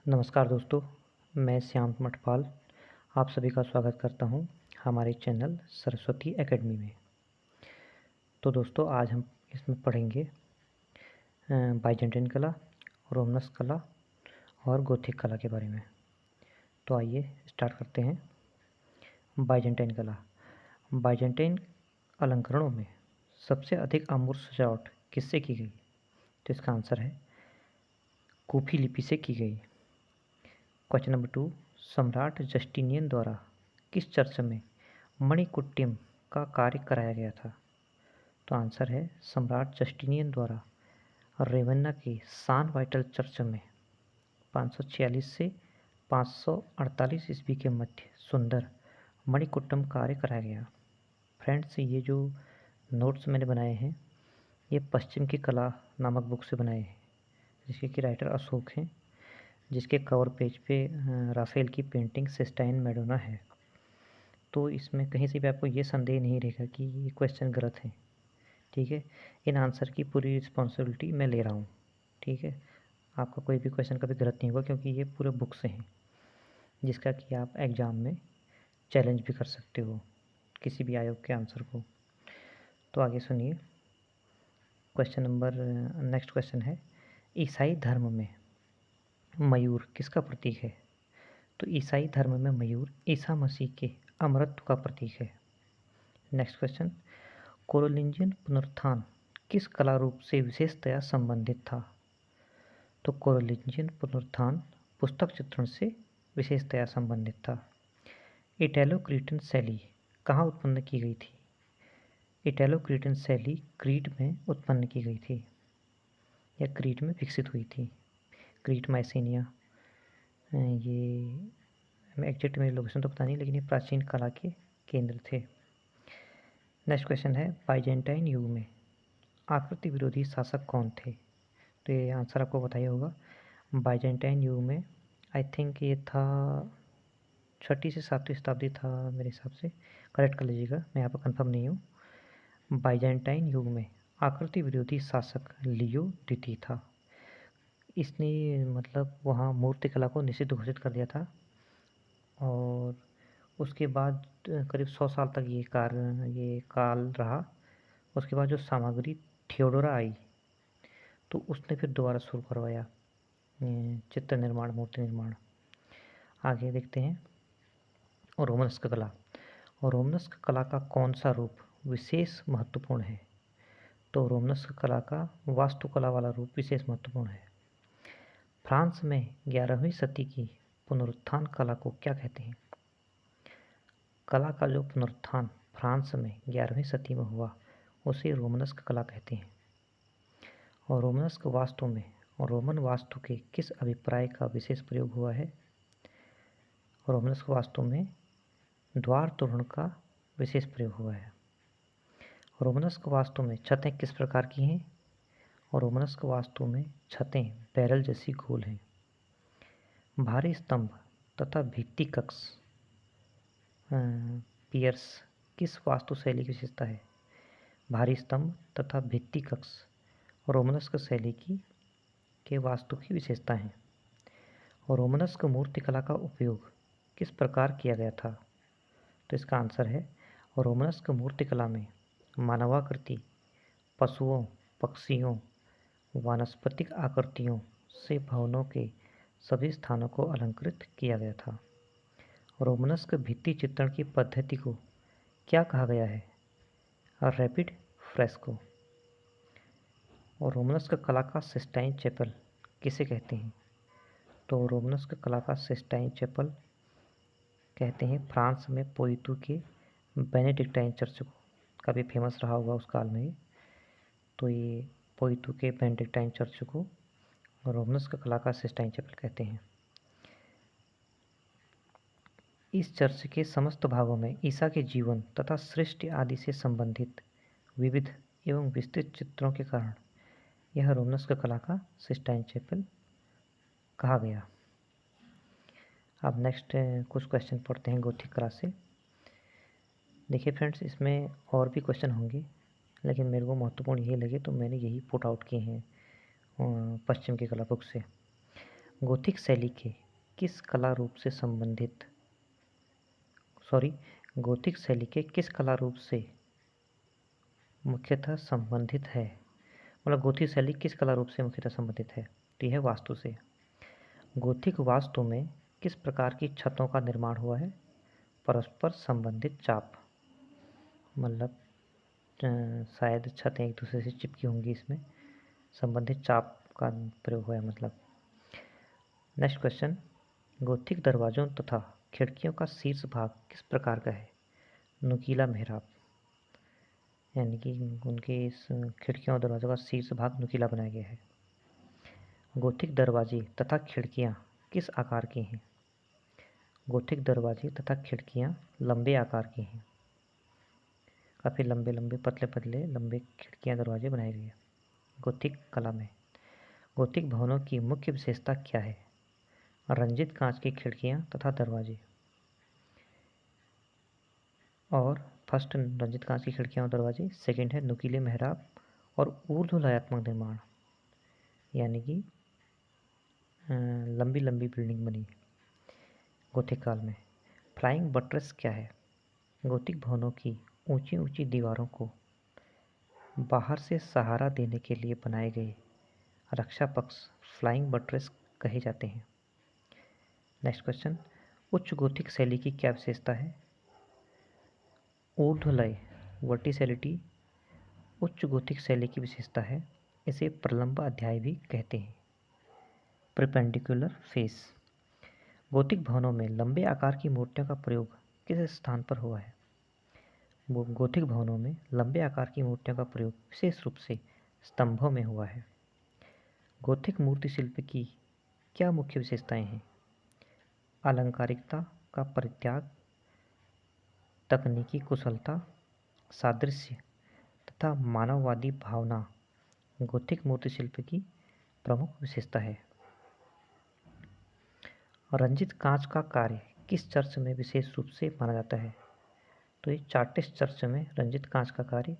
नमस्कार दोस्तों, मैं श्याम मठपाल आप सभी का स्वागत करता हूं हमारे चैनल सरस्वती एकेडमी में। तो दोस्तों आज हम इसमें पढ़ेंगे बाइजेंटाइन कला, रोमनस कला और गोथिक कला के बारे में। तो आइए स्टार्ट करते हैं। बाइजेंटाइन कला। बाइजेंटाइन अलंकरणों में सबसे अधिक अमूर्त सजावट किससे की गई? तो इसका आंसर है कूफी लिपि से की गई। क्वेश्चन नंबर 2, सम्राट जस्टिनियन द्वारा किस चर्च में मणिकुट्टिम का कार्य कराया गया था? तो आंसर है सम्राट जस्टिनियन द्वारा रेवन्ना के सान वाइटल चर्च में 546 से 548 ईस्वी के मध्य सुंदर मणिकुट्टम कार्य कराया गया। फ्रेंड्स, ये जो नोट्स मैंने बनाए हैं ये पश्चिम की कला नामक बुक से बनाए हैं, जिसके कि राइटर अशोक हैं, जिसके कवर पेज पे राफेल की पेंटिंग सिस्टाइन मैडोना है। तो इसमें कहीं से भी आपको ये संदेह नहीं रहेगा कि ये क्वेश्चन गलत है। ठीक है, इन आंसर की पूरी रिस्पॉन्सिबिलिटी मैं ले रहा हूँ। ठीक है, आपका कोई भी क्वेश्चन कभी गलत नहीं होगा, क्योंकि ये पूरे बुक से हैं, जिसका कि आप एग्ज़ाम में चैलेंज भी कर सकते हो किसी भी आयोग के आंसर को। तो आगे सुनिए। नेक्स्ट क्वेश्चन है, ईसाई धर्म में मयूर किसका प्रतीक है? तो ईसाई धर्म में मयूर ईसा मसीह के अमरत्व का प्रतीक है। नेक्स्ट क्वेश्चन, कोरोलिंजियन पुनरुत्थान किस कला रूप से विशेषतया संबंधित था? तो कोरोलिंजियन पुनरुत्थान पुस्तक चित्रण से विशेषतया संबंधित था। इटैलो क्रीटन शैली कहाँ उत्पन्न की गई थी? इटैलो क्रीटन शैली क्रीट में उत्पन्न की गई थी या क्रीट में विकसित हुई थी। क्रीट, मैसेनिया, ये एग्जैक्ट मेरी लोकेशन तो पता नहीं, लेकिन ये प्राचीन कला के केंद्र थे। नेक्स्ट क्वेश्चन है, बाइजेंटाइन युग में आकृति विरोधी शासक कौन थे? तो ये आंसर आपको बताइए होगा। बाइजेंटाइन युग में आई थिंक ये था 6वीं से 7वीं शताब्दी था मेरे हिसाब से। करेक्ट कर लीजिएगा, मैं यहाँ पर कंफर्म नहीं हूँ। बाइजेंटाइन युग में आकृति विरोधी शासक लियो द्वितीय था। इसने मतलब वहाँ मूर्ति कला को निषिद्ध घोषित कर दिया था, और उसके बाद करीब 100 साल तक ये काल रहा। उसके बाद जो सामग्री थियोडोरा आई, तो उसने फिर दोबारा शुरू करवाया चित्र निर्माण, मूर्ति निर्माण। आगे देखते हैं, रोमनस्क कला। और रोमनस्क कला का कौन सा रूप विशेष महत्वपूर्ण है? तो रोमनस्क कला का वास्तुकला वाला रूप विशेष महत्वपूर्ण है। फ्रांस में 11वीं सदी की पुनरुत्थान कला को क्या कहते हैं? कला का जो पुनरुत्थान फ्रांस में 11वीं सदी में हुआ उसे रोमनस्क कला कहते हैं। और रोमनस्क वास्तु में रोमन वास्तु के किस अभिप्राय का विशेष प्रयोग हुआ है? रोमनस्क वास्तु में द्वार तोरण का विशेष प्रयोग हुआ है। रोमनस्क वास्तु में छतें किस प्रकार की हैं? और रोमनस्क वास्तु में छतें बैरल जैसी गोल हैं। भारी स्तंभ तथा भित्ति कक्ष पियर्स किस वास्तु शैली की विशेषता है? भारी स्तंभ तथा भित्ति कक्ष रोमनस्क शैली के वास्तु की विशेषता हैं। और रोमनस्क मूर्तिकला का उपयोग किस प्रकार किया गया था? तो इसका आंसर है रोमनस्क मूर्तिकला में मानवाकृति, पशुओं, पक्षियों, वानस्पतिक आकृतियों से भवनों के सभी स्थानों को अलंकृत किया गया था। रोमनस्क भित्ति चित्रण की पद्धति को क्या कहा गया है? Rapid fresco. और रोमनस्क कला का सिस्टाइन चैपल किसे कहते हैं? तो रोमनस्क कला का सिस्टाइन चैपल कहते हैं फ्रांस में पोइतू के बेनेडिक्टाइन चर्च को। काफ़ी फेमस रहा होगा उस काल में। तो ये पोइतू के बेनेडिक्टाइन चर्च को रोमनस्क कला का सिस्टाइन चैपल कहते हैं। इस चर्च के समस्त भागों में ईसा के जीवन तथा सृष्टि आदि से संबंधित विविध एवं विस्तृत चित्रों के कारण यह रोमनस्क कला का सिस्टाइन चैपल कहा गया। अब नेक्स्ट कुछ क्वेश्चन पढ़ते हैं गोथिक कला से। देखिए फ्रेंड्स, इसमें और भी क्वेश्चन होंगे, लेकिन मेरे को महत्वपूर्ण यही लगे तो मैंने यही पुट आउट किए हैं पश्चिम की कला बुक से। गोथिक शैली के किस कला रूप से गोथिक शैली के किस कला रूप से मुख्यतः संबंधित है? मतलब गोथिक शैली किस कला रूप से मुख्यतः संबंधित है? तो यह है वास्तु से। गोथिक वास्तु में किस प्रकार की छतों का निर्माण हुआ है? परस्पर संबंधित चाप, मतलब शायद छतें एक दूसरे से चिपकी होंगी, इसमें संबंधित चाप का प्रयोग हुआ है मतलब। नेक्स्ट क्वेश्चन, गोथिक दरवाजों तथा खिड़कियों का शीर्ष भाग किस प्रकार का है? नुकीला मेहराब, यानी कि उनके इस खिड़कियों और दरवाजों का शीर्ष भाग नुकीला बनाया गया है। गोथिक दरवाजे तथा खिड़कियाँ किस आकार की हैं? गोथिक दरवाजे तथा खिड़कियाँ लंबे आकार की हैं। काफ़ी लंबे लंबे पतले पतले लंबे खिड़कियाँ दरवाजे बनाए गए हैं गोथिक कला में। गोथिक भवनों की मुख्य विशेषता क्या है? रंजित कांच की खिड़कियाँ तथा दरवाजे। और फर्स्ट रंजित कांच की खिड़कियाँ और दरवाजे, सेकंड है नुकीले मेहराब और ऊर्ध्वलयात्मक निर्माण, यानी कि लंबी लंबी बिल्डिंग बनी गोथिक काल में। फ्लाइंग बट्रेस क्या है? गोथिक भवनों की ऊंची ऊंची दीवारों को बाहर से सहारा देने के लिए बनाए गए रक्षा पक्ष फ्लाइंग बट्रेस कहे जाते हैं। नेक्स्ट क्वेश्चन, उच्च गोथिक शैली की क्या विशेषता है? ऊर्ध्वलय, वर्टिसैलिटी उच्च गोथिक शैली की विशेषता है। इसे प्रलंब अध्याय भी कहते हैं। परपेंडिकुलर फेस, गोथिक भवनों में लंबे आकार की मूर्तियों का प्रयोग किस स्थान पर हुआ है? गोथिक भवनों में लंबे आकार की मूर्तियों का प्रयोग विशेष रूप से स्तंभों में हुआ है। गोथिक मूर्ति शिल्प की क्या मुख्य विशेषताएं हैं? अलंकारिकता का परित्याग, तकनीकी कुशलता, सादृश्य तथा मानववादी भावना गोथिक मूर्ति शिल्प की प्रमुख विशेषता है। रंजित कांच का कार्य किस चर्च में विशेष रूप से माना जाता है? तो ये चार्टिस्ट चर्च में रंजित कांच का कार्य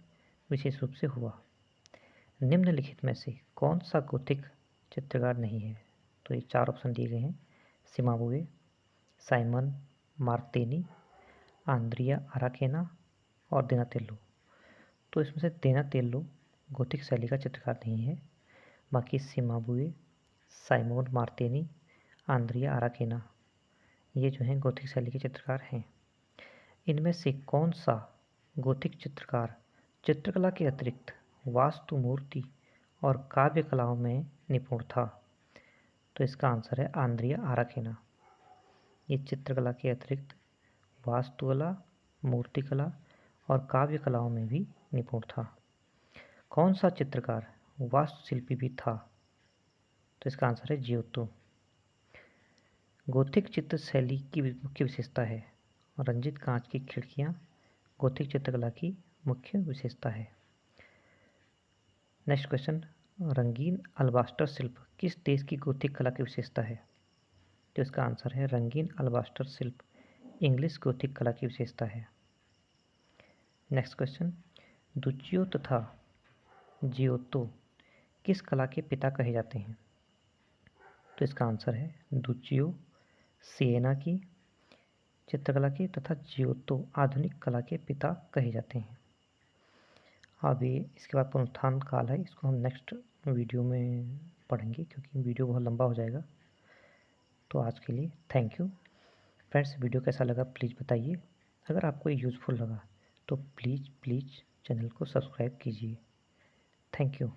विशेष रूप से हुआ। निम्नलिखित में से कौन सा गोथिक चित्रकार नहीं है? तो ये 4 ऑप्शन दिए गए हैं, सिमाबुए, साइमन मार्तेनी, आंद्रिया आराकेना और देनातेल्लो। तो इसमें से देनातेल्लो गोथिक शैली का चित्रकार नहीं है, बाकी सिमाबुए, साइमोन मार्तेनी, आंद्रिया आराकेना ये जो हैं गोथिक शैली के चित्रकार हैं। इनमें से कौन सा गोथिक चित्रकार चित्रकला के अतिरिक्त वास्तु, मूर्ति और काव्य कलाओं में निपुण था? तो इसका आंसर है आंद्रिया आराकेना। ये चित्रकला के अतिरिक्त वास्तुकला, मूर्तिकला और काव्य कलाओं में भी निपुण था। कौन सा चित्रकार वास्तुशिल्पी भी था? तो इसका आंसर है जियोतो। गोथिक चित्र शैली की मुख्य विशेषता है रंजित कांच की खिड़कियाँ गोथिक चित्रकला की मुख्य विशेषता है। नेक्स्ट क्वेश्चन, रंगीन अल्बास्टर शिल्प किस देश की गोथिक कला की विशेषता है? तो इसका आंसर है रंगीन अल्बास्टर शिल्प इंग्लिश गोथिक कला की विशेषता है। नेक्स्ट क्वेश्चन, दुचियो तथा जियोतो किस कला के पिता कहे जाते हैं? तो इसका आंसर है दुचियो सिएना की चित्रकला के तथा जियोतो आधुनिक कला के पिता कहे जाते हैं। अभी इसके बाद पुनरुत्थान काल है, इसको हम नेक्स्ट वीडियो में पढ़ेंगे क्योंकि वीडियो बहुत लंबा हो जाएगा। तो आज के लिए थैंक यू फ्रेंड्स। वीडियो कैसा लगा प्लीज़ बताइए। अगर आपको ये यूज़फुल लगा तो प्लीज़ चैनल को सब्सक्राइब कीजिए। Thank you.